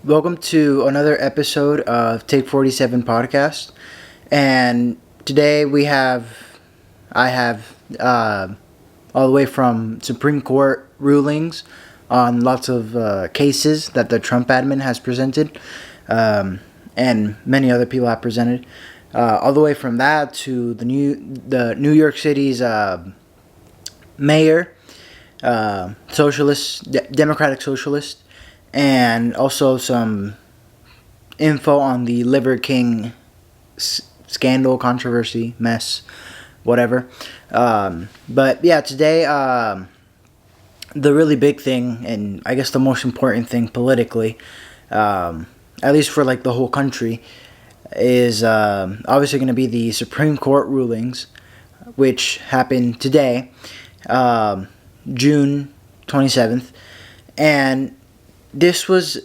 Welcome to another episode of Take 47 podcast. And today I have all the way from Supreme Court rulings on lots of cases that the Trump admin has presented, and many other people have presented. All the way from that to the New York City's mayor, Democratic socialist, and also some info on the Liver King scandal, controversy, mess, whatever. But yeah, today, the really big thing, and I guess the most important thing politically, at least for like the whole country, is obviously going to be the Supreme Court rulings, which happened today, June 27th. And this was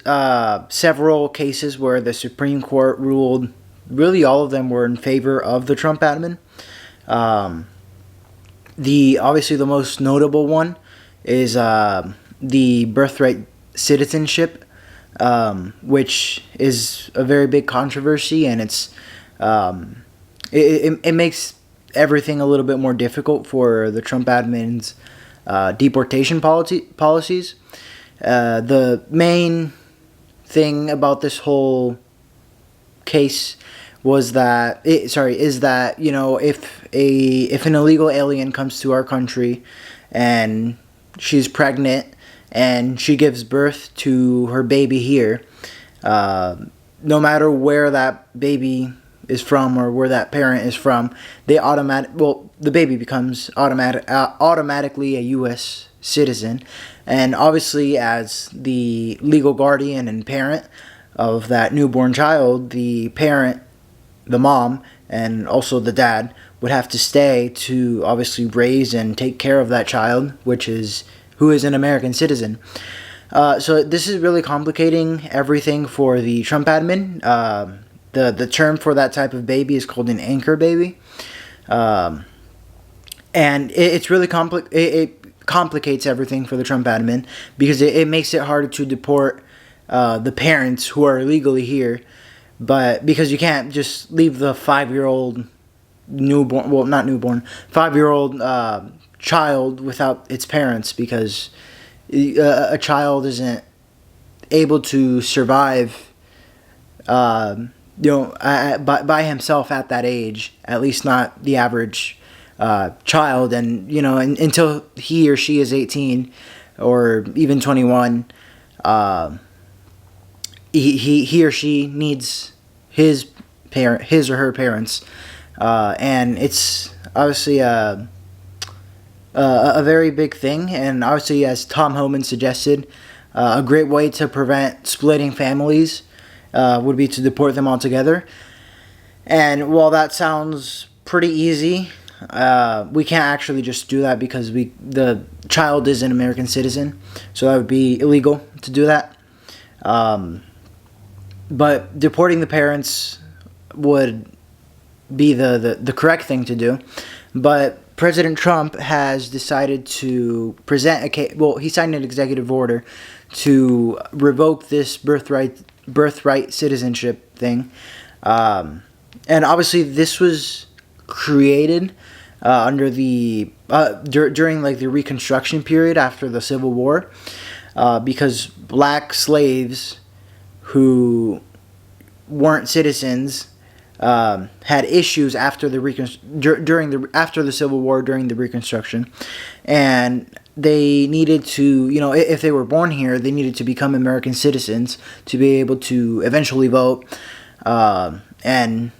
several cases where the Supreme Court ruled, really all of them were in favor of the Trump admin. Obviously the most notable one is the birthright citizenship, which is a very big controversy, and it makes everything a little bit more difficult for the Trump admin's deportation policies. The main thing about this whole case is that if an illegal alien comes to our country and she's pregnant and she gives birth to her baby here, no matter where that baby is from or where that parent is from, the baby becomes automatically a U.S. citizen. And obviously, as the legal guardian and parent of that newborn child, the parent, the mom, and also the dad would have to stay to obviously raise and take care of that child, who is an American citizen. So this is really complicating everything for the Trump admin. The term for that type of baby is called an anchor baby. And it's really complicates everything for the Trump admin because it makes it harder to deport the parents who are illegally here, but because you can't just leave the 5-year-old child without its parents, because a child isn't able to survive by himself at that age, at least not the average child. And until he or she is 18 or even 21, he or she needs his or her parents, and it's obviously a very big thing. And obviously, as Tom Homan suggested, a great way to prevent splitting families would be to deport them all together. And while that sounds pretty easy, we can't actually just do that because the child is an American citizen, so that would be illegal to do that. But deporting the parents would be the correct thing to do. But President Trump has decided to present he signed an executive order to revoke this birthright citizenship thing. And obviously this was created under during like the Reconstruction period after the Civil War, because black slaves who weren't citizens had issues after the Civil War, during the Reconstruction, and they needed to, if they were born here, they needed to become American citizens to be able to eventually vote, and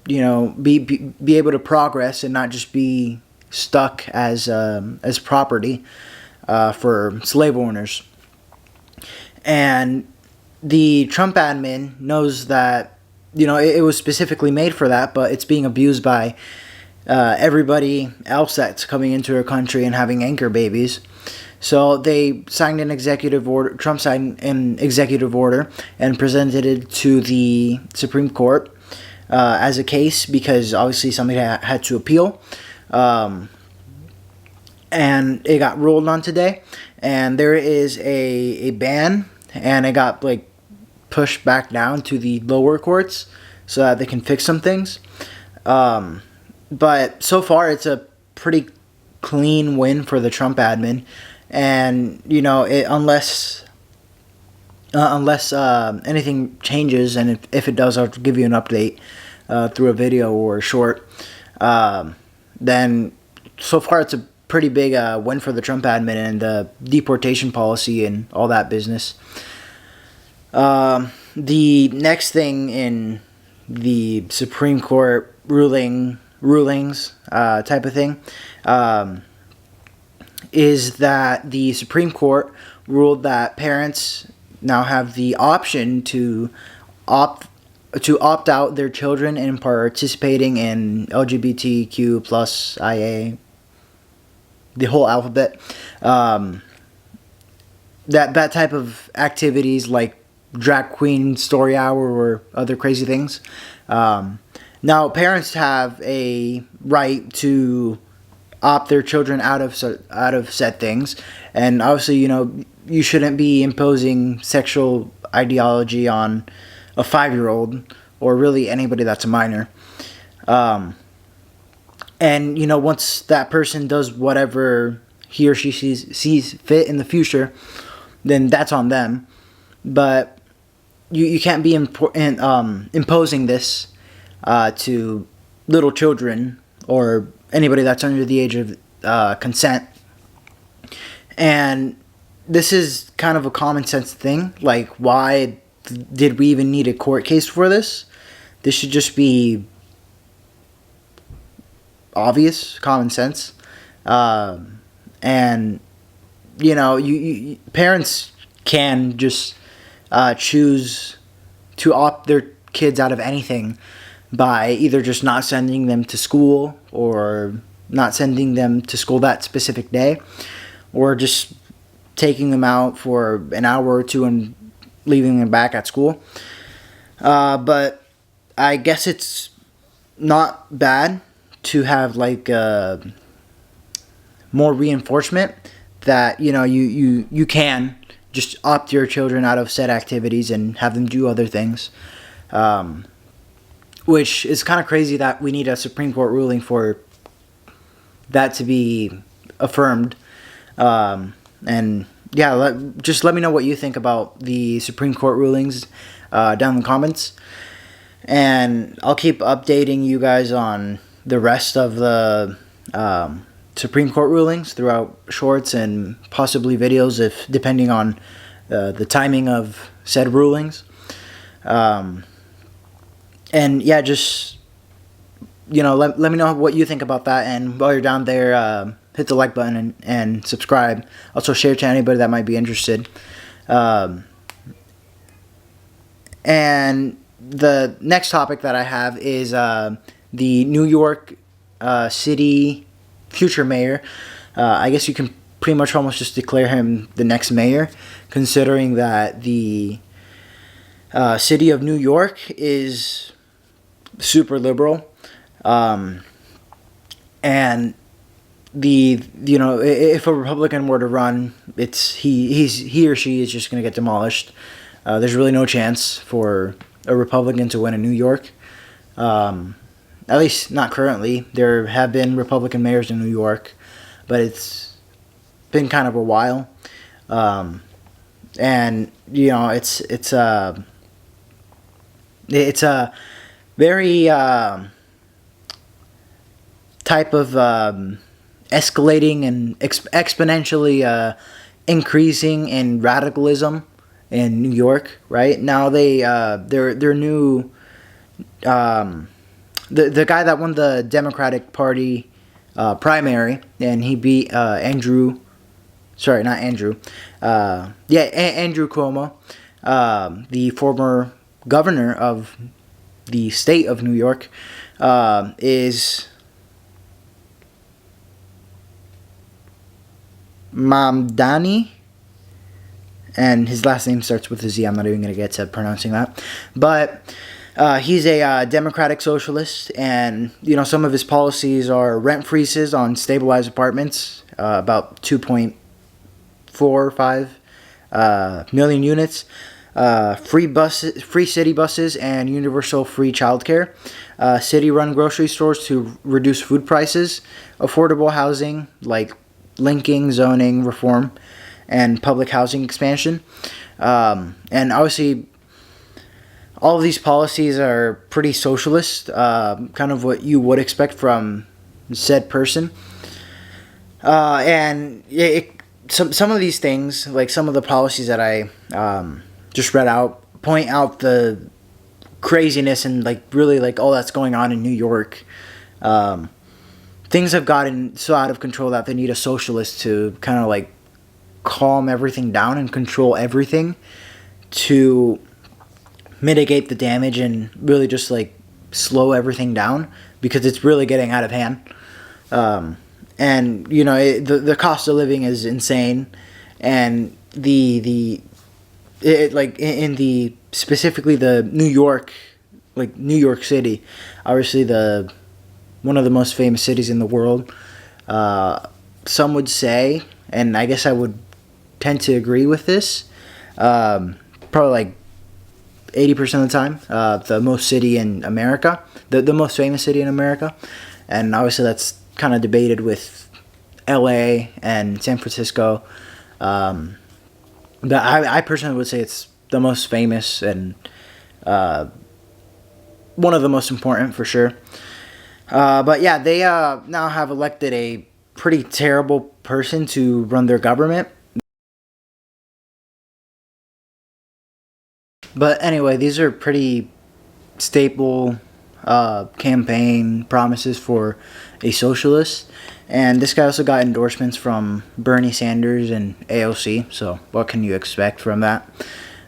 be able to progress and not just be stuck as property for slave owners. And the Trump admin knows that it was specifically made for that, but it's being abused by everybody else that's coming into our country and having anchor babies. So they signed an executive order. Trump signed an executive order and presented it to the Supreme Court as a case, because obviously somebody had to appeal, and it got ruled on today. And there is a ban, and it got pushed back down to the lower courts so that they can fix some things. But so far, it's a pretty clean win for the Trump admin, and unless anything changes, and if it does, I'll give you an update through a video or a short. Then so far, it's a pretty big win for the Trump admin and the deportation policy and all that business. The next thing in the Supreme Court rulings type of thing is that the Supreme Court ruled that parents now have the option to opt out their children in participating in LGBTQ plus IA, the whole alphabet. That type of activities like drag queen story hour or other crazy things. Now parents have a right to opt their children out of said things, and obviously you shouldn't be imposing sexual ideology on a 5-year-old or really anybody that's a minor. And once that person does whatever he or she sees fit in the future, then that's on them. But you can't be imposing this to little children or anybody that's under the age of consent. And this is kind of a common sense thing. Like, why did we even need a court case for this? This should just be obvious, common sense. And you parents can just choose to opt their kids out of anything by either just not sending them to school or not sending them to school that specific day, or just taking them out for an hour or two and leaving them back at school. But I guess it's not bad to have like more reinforcement that you can just opt your children out of said activities and have them do other things, which is kind of crazy that we need a Supreme Court ruling for that to be affirmed. And yeah, just let me know what you think about the Supreme Court rulings down in the comments, and I'll keep updating you guys on the rest of the Supreme Court rulings throughout shorts and possibly videos, if depending on the timing of said rulings. And yeah, just let me know what you think about that, and while you're down there, hit the like button and subscribe. Also share to anybody that might be interested. And the next topic that I have is the New York City future mayor. I guess you can pretty much almost just declare him the next mayor, considering that the city of New York is super liberal. And if a Republican were to run, he or she is just going to get demolished. There's really no chance for a Republican to win in New York. At least not currently. There have been Republican mayors in New York, but it's been kind of a while. And it's a very type of escalating and exponentially increasing in radicalism in New York. Right now, their new the guy that won the Democratic Party primary, and he beat Andrew Cuomo, the former governor of the state of New York, is Mamdani, and his last name starts with a Z. I'm not even going to get to pronouncing that, but he's a Democratic socialist, and some of his policies are rent freezes on stabilized apartments, about 2.45 million units, free city buses, and universal free childcare. City-run grocery stores to reduce food prices. Affordable housing like linking, zoning reform, and public housing expansion. And obviously, all of these policies are pretty socialist, kind of what you would expect from said person. Some of these things, like some of the policies that I just read out, point out the craziness and like really like all that's going on in New York. Things have gotten so out of control that they need a socialist to kind of like calm everything down and control everything to mitigate the damage and really just like slow everything down because it's really getting out of hand. And the cost of living is insane, and specifically the New York City, obviously the one of the most famous cities in the world. Some would say, and I guess I would tend to agree with this, probably like 80% of the time, the most city in America, the most famous city in America, and obviously that's kind of debated with LA and San Francisco. But I personally would say it's the most famous and one of the most important for sure. But yeah, they now have elected a pretty terrible person to run their government. But anyway, these are pretty staple campaign promises for a socialist. And this guy also got endorsements from Bernie Sanders and AOC. So what can you expect from that?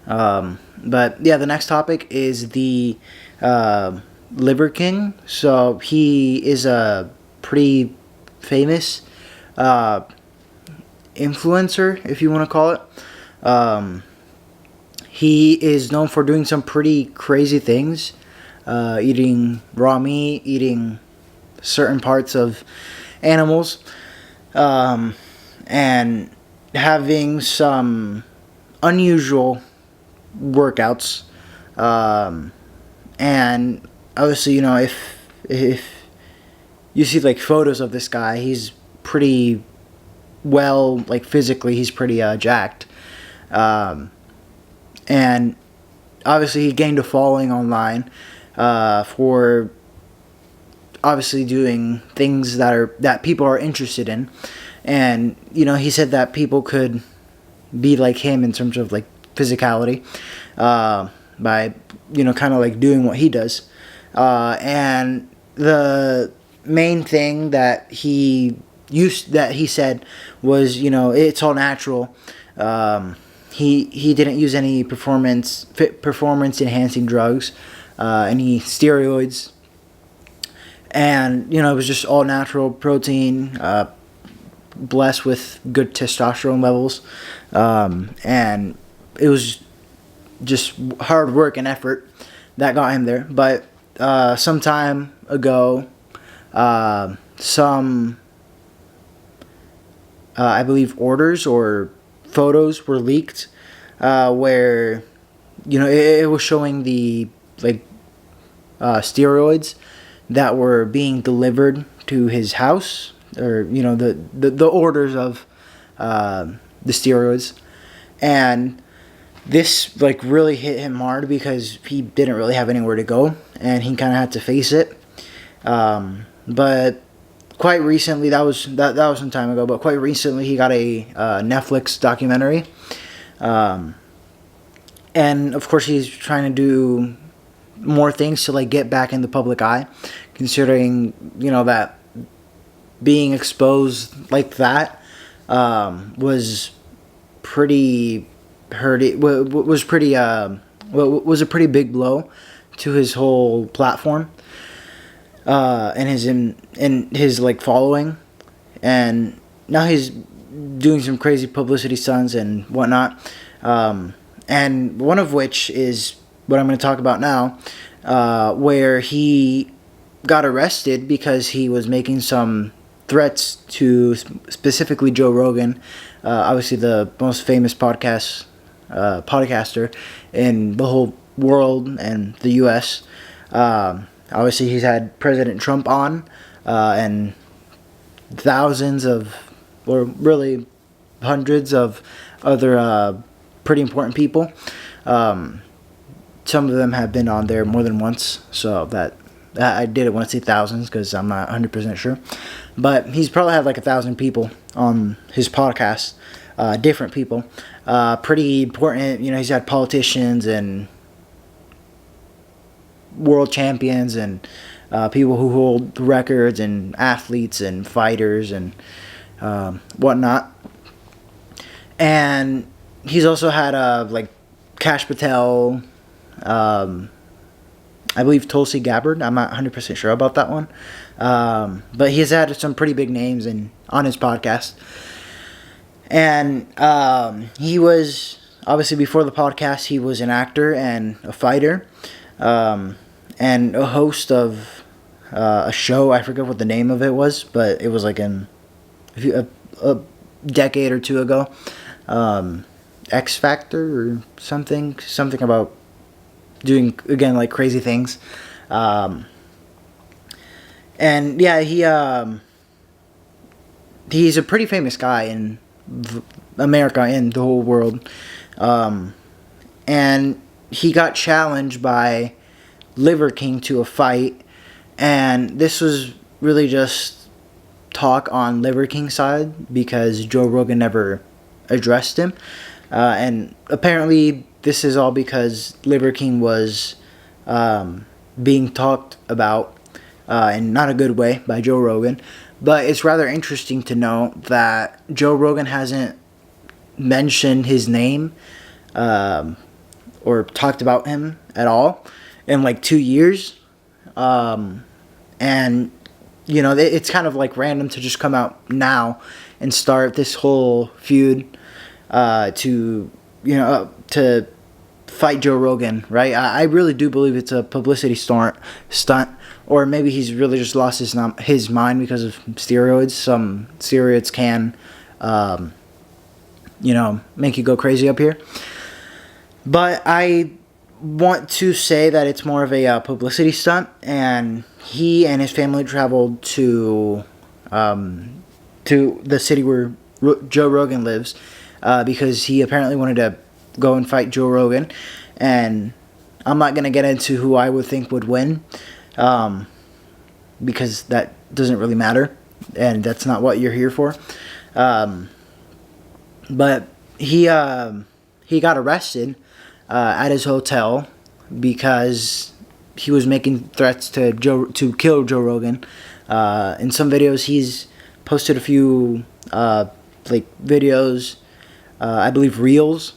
But yeah, the next topic is the Liver King. So he is a pretty famous influencer, if you want to call it. He is known for doing some pretty crazy things. Eating raw meat, eating certain parts of animals, and having some unusual workouts. And obviously, if you see like photos of this guy, he's pretty well, like physically, he's pretty jacked. And obviously, he gained a following online for obviously doing things that people are interested in. And he said that people could be like him in terms of like physicality, by kind of like doing what he does. And the main thing that he said was, it's all natural. He didn't use any performance enhancing drugs, any steroids, and it was just all natural protein, blessed with good testosterone levels, and it was just hard work and effort that got him there. But some time ago, some I believe orders or photos were leaked, where it was showing the steroids that were being delivered to his house, or the orders of the steroids. And this really hit him hard because he didn't really have anywhere to go, and he kind of had to face it. But quite recently, that was some time ago, but quite recently he got a Netflix documentary. And of course he's trying to do more things to get back in the public eye, considering that being exposed like that was pretty was a pretty big blow to his whole platform, and his following. And now he's doing some crazy publicity stunts and whatnot, and one of which is what I'm going to talk about now, where he got arrested because he was making some threats to specifically Joe Rogan, obviously the most famous podcaster in the whole world and the U.S. Obviously, he's had President Trump on, and thousands of, or really hundreds of other pretty important people. Some of them have been on there more than once, so that I didn't want to say thousands because I'm not 100% sure. But he's probably had like 1,000 people on his podcast, different people. Pretty important, he's had politicians and world champions and people who hold records and athletes and fighters and whatnot. And he's also had like Kash Patel, I believe Tulsi Gabbard. I'm not 100% sure about that one. But he's had some pretty big names on his podcast. And he was, obviously before the podcast, he was an actor and a fighter. And a host of a show. I forget what the name of it was, but it was like a decade or two ago. X Factor or something about doing, again, like crazy things. And yeah, he's a pretty famous guy in America and the whole world. And he got challenged by Liver King to a fight, and this was really just talk on Liver King's side because Joe Rogan never addressed him. And apparently this is all because Liver King was being talked about in not a good way by Joe Rogan. But it's rather interesting to know that Joe Rogan hasn't mentioned his name or talked about him at all in like 2 years. And, it's kind of like random to just come out now and start this whole feud to fight Joe Rogan, right? I really do believe it's a publicity stunt, or maybe he's really just lost his mind because of steroids. Some steroids can, make you go crazy up here. But I want to say that it's more of a publicity stunt, and he and his family traveled to the city where Joe Rogan lives because he apparently wanted to go and fight Joe Rogan. And I'm not going to get into who I would think would win because that doesn't really matter, and that's not what you're here for. But he got arrested at his hotel because he was making threats to kill Joe Rogan. In some videos, he's posted a few videos, I believe reels,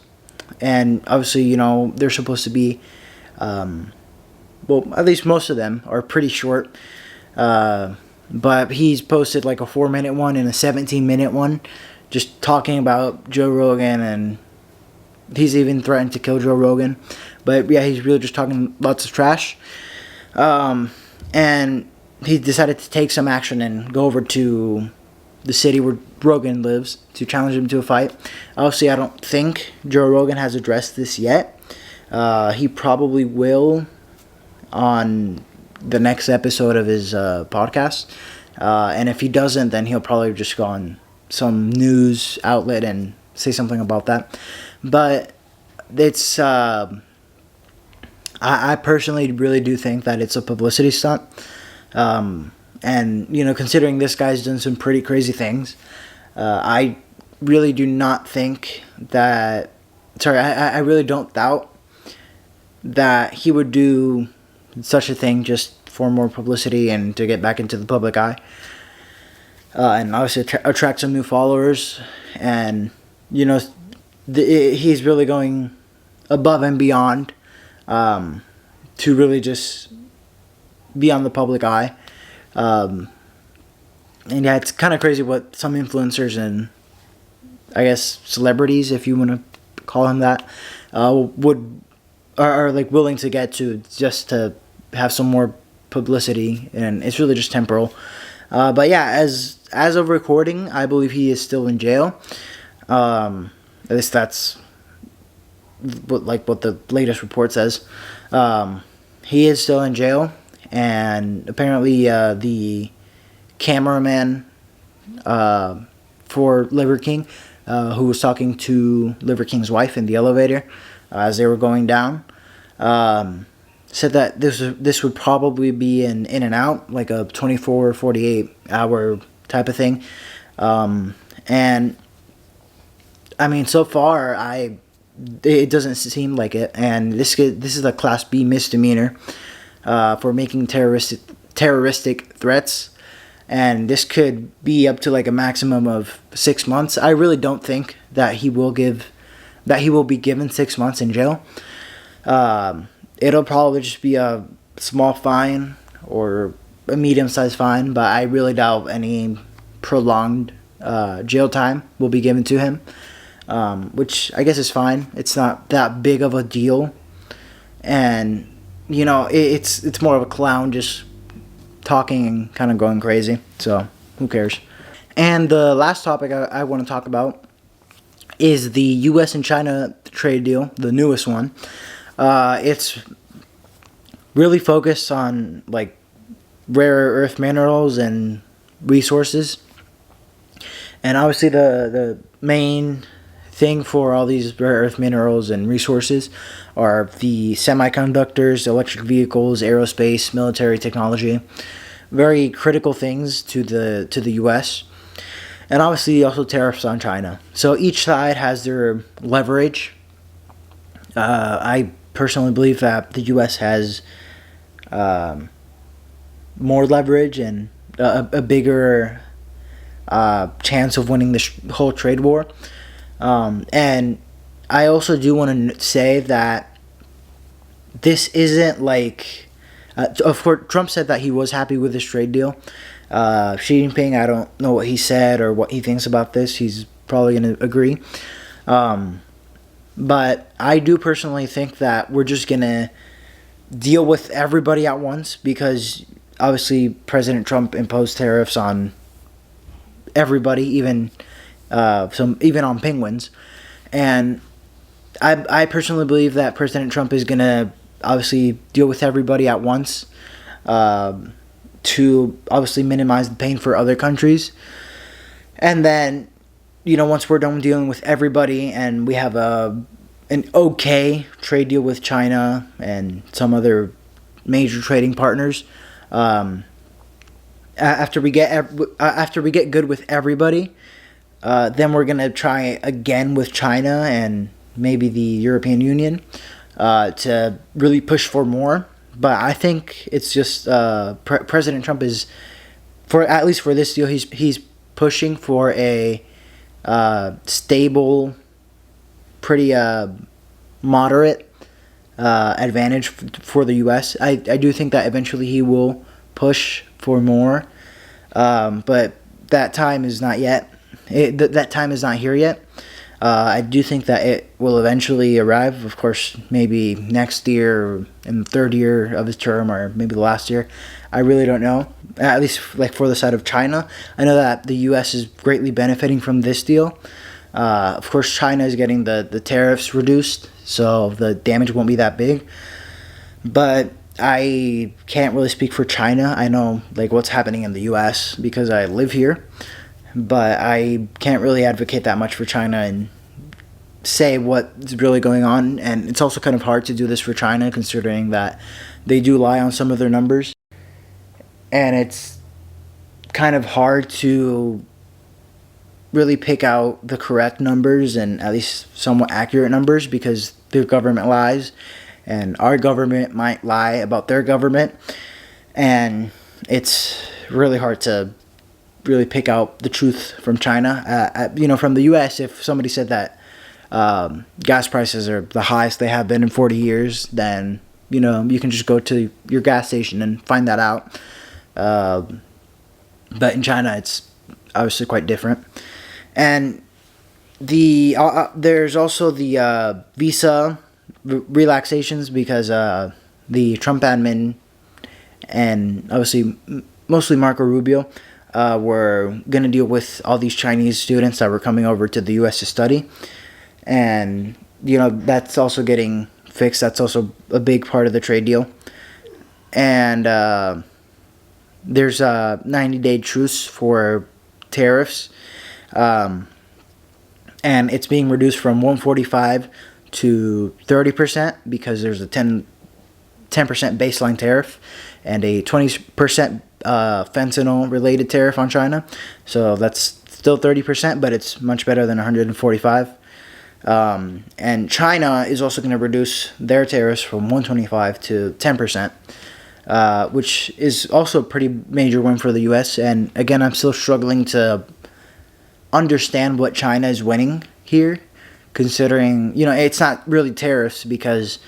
and obviously they're supposed to be, at least most of them are pretty short. But he's posted like a 4-minute one and a 17-minute one, just talking about Joe Rogan, and he's even threatened to kill Joe Rogan. But yeah, he's really just talking lots of trash. And he decided to take some action and go over to the city where Rogan lives to challenge him to a fight. Obviously, I don't think Joe Rogan has addressed this yet. He probably will on the next episode of his podcast. And if he doesn't, then he'll probably just go on some news outlet and say something about that. But it's I personally really do think that it's a publicity stunt. And considering this guy's done some pretty crazy things, I really do not think that, I really don't doubt that he would do such a thing just for more publicity and to get back into the public eye, and obviously attract some new followers. And he's really going above and beyond to really just be on the public eye. And yeah, it's kind of crazy what some influencers and I guess celebrities, if you want to call them that, are like willing to get to just to have some more publicity, and it's really just temporal. But yeah, as of recording, I believe he is still in jail. At least that's what the latest report says. He is still in jail, and apparently the cameraman for Liver King, who was talking to Liver King's wife in the elevator as they were going down, said that this would probably be an in and out, like a 24 or 48 hour type of thing. And I mean, so far, it doesn't seem like it. And this is a Class B misdemeanor for making terroristic threats, and this could be up to like a maximum of 6 months. I really don't think that he will be given 6 months in jail. It'll probably just be a small fine or a medium-sized fine, but I really doubt any prolonged jail time will be given to him, which I guess is fine. It's not that big of a deal, and it's more of a clown just talking and kind of going crazy, so who cares. And the last topic I want to talk about is the U.S. and China trade deal, the newest one. It's really focused on like rare earth minerals and resources. And obviously the main thing for all these rare earth minerals and resources are the semiconductors, electric vehicles, aerospace, military technology. Very critical things to the U.S. And obviously also tariffs on China. So each side has their leverage. I personally believe that the U.S. has more leverage and a bigger chance of winning this whole trade war. And I also do want to say that this isn't like... of course, Trump said that he was happy with this trade deal. Xi Jinping, I don't know what he said or what he thinks about this. He's probably going to agree. But I do personally think that we're just going to deal with everybody at once, because obviously President Trump imposed tariffs on everybody, even on penguins. And I personally believe that President Trump is going to obviously deal with everybody at once, to obviously minimize the pain for other countries. And then, once we're done dealing with everybody and we have an okay trade deal with China and some other major trading partners, after we get good with everybody, then we're gonna try again with China and maybe the European Union to really push for more. But I think it's just President Trump is, at least for this deal, he's pushing for a stable, pretty moderate advantage for the U.S. I do think that eventually he will push for more, but that time is not yet. That time is not here yet. I do think that it will eventually arrive. Of course, maybe next year, or in the third year of his term, or maybe the last year. I really don't know. At least, like for the side of China, I know that the U.S. is greatly benefiting from this deal. Of course, China is getting the tariffs reduced, so the damage won't be that big. But I can't really speak for China. I know like what's happening in the U.S. because I live here. But I can't really advocate that much for China and say what's really going on. And it's also kind of hard to do this for China, considering that they do lie on some of their numbers. And it's kind of hard to really pick out the correct numbers and at least somewhat accurate numbers, because their government lies and our government might lie about their government. And it's really hard to really pick out the truth from China. From the U.S., if somebody said that gas prices are the highest they have been in 40 years, then you can just go to your gas station and find that out. But in China, it's obviously quite different. And there's also the visa relaxations, because the Trump admin and obviously mostly Marco Rubio were going to deal with all these Chinese students that were coming over to the U.S. to study. And that's also getting fixed. That's also a big part of the trade deal. And there's a 90-day truce for tariffs. And it's being reduced from 145 to 30% because there's a 10% baseline tariff and a 20% fentanyl related tariff on China. So that's still 30%, but it's much better than 145. And China is also going to reduce their tariffs from 125 to 10%, which is also a pretty major win for the U.S. And again, I'm still struggling to understand what China is winning here, considering, it's not really tariffs because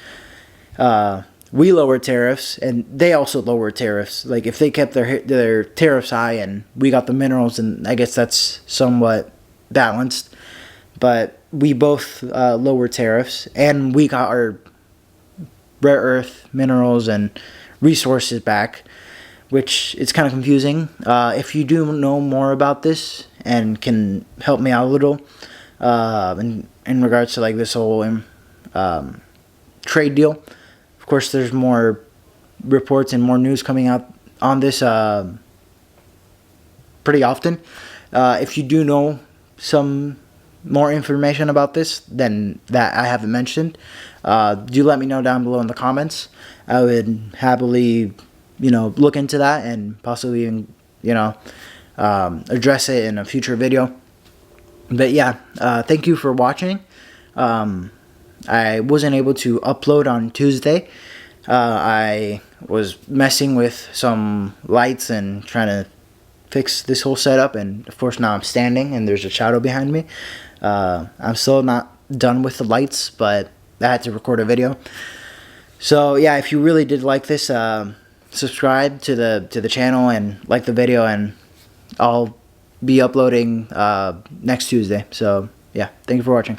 we lower tariffs and they also lower tariffs. Like, if they kept their tariffs high and we got the minerals, and I guess that's somewhat balanced. But we both lower tariffs, and we got our rare earth minerals and resources back, which is kind of confusing. If you do know more about this and can help me out a little in regards to like this whole trade deal, of course there's more reports and more news coming out on this pretty often. If you do know some more information about this than that I haven't mentioned, do let me know down below in the comments. I would happily look into that and possibly even address it in a future video. But yeah, thank you for watching. I wasn't able to upload on Tuesday. I was messing with some lights and trying to fix this whole setup, and of course now I'm standing and there's a shadow behind me. I'm still not done with the lights, but I had to record a video. So yeah, if you really did like this, subscribe to the channel and like the video, and I'll be uploading next Tuesday. So yeah, thank you for watching.